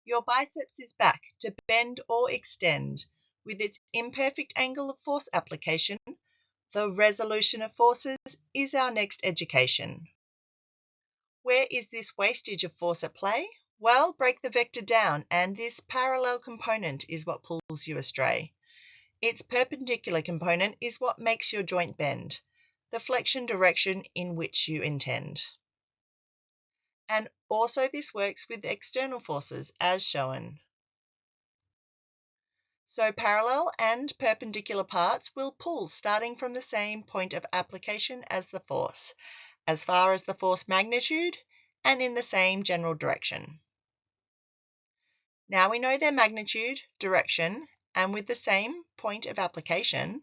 Your biceps is back to bend or extend. With its imperfect angle of force application, the resolution of forces is our next education. Where is this wastage of force at play? Well, break the vector down, and this parallel component is what pulls you astray. Its perpendicular component is what makes your joint bend, the flexion direction in which you intend. And also this works with external forces as shown. So parallel and perpendicular parts will pull starting from the same point of application as the force, as far as the force magnitude, and in the same general direction. Now we know their magnitude, direction, and with the same point of application,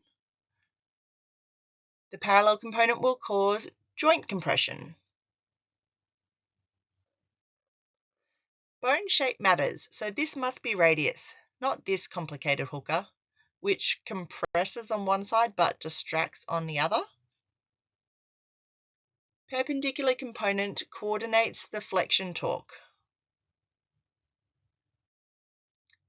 the parallel component will cause joint compression. Bone shape matters, so this must be radius, not this complicated hooker, which compresses on one side but distracts on the other. Perpendicular component coordinates the flexion torque.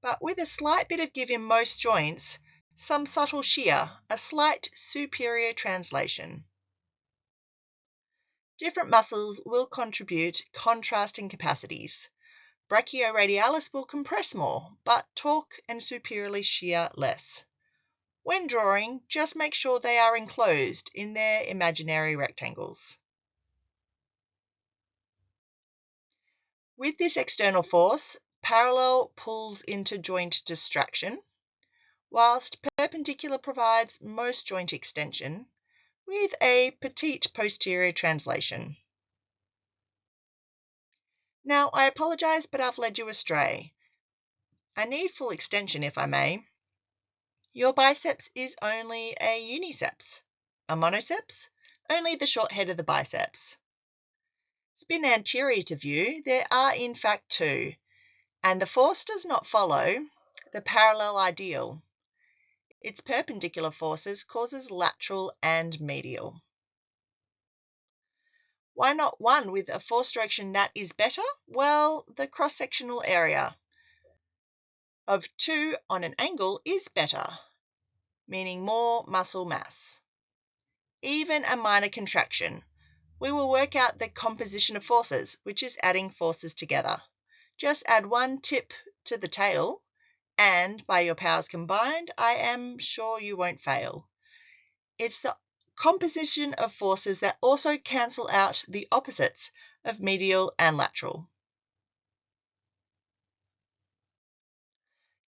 But with a slight bit of give in most joints, some subtle shear, a slight superior translation. Different muscles will contribute contrasting capacities. Brachioradialis will compress more, but torque and superiorly shear less. When drawing, just make sure they are enclosed in their imaginary rectangles. With this external force, parallel pulls into joint distraction, whilst perpendicular provides most joint extension, with a petite posterior translation. Now, I apologise, but I've led you astray. I need full extension, if I may. Your biceps is only a uniceps. A monoceps? Only the short head of the biceps. Spin anterior to view, there are in fact two, and the force does not follow the parallel ideal. Its perpendicular forces causes lateral and medial. Why not one with a force direction that is better? Well, the cross-sectional area of 2 on an angle is better, meaning more muscle mass. Even a minor contraction. We will work out the composition of forces, which is adding forces together. Just add one tip to the tail, and by your powers combined, I am sure you won't fail. It's the composition of forces that also cancel out the opposites of medial and lateral.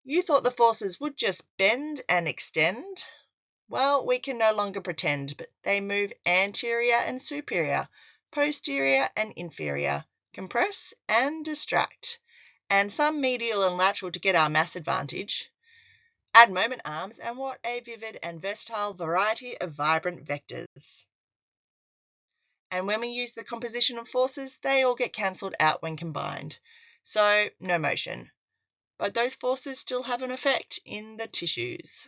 You thought the forces would just bend and extend? Well, we can no longer pretend, but they move anterior and superior, posterior and inferior, compress and distract, and some medial and lateral to get our mass advantage. Add moment arms, and what a vivid and versatile variety of vibrant vectors. And when we use the composition of forces, they all get cancelled out when combined. So no motion. But those forces still have an effect in the tissues.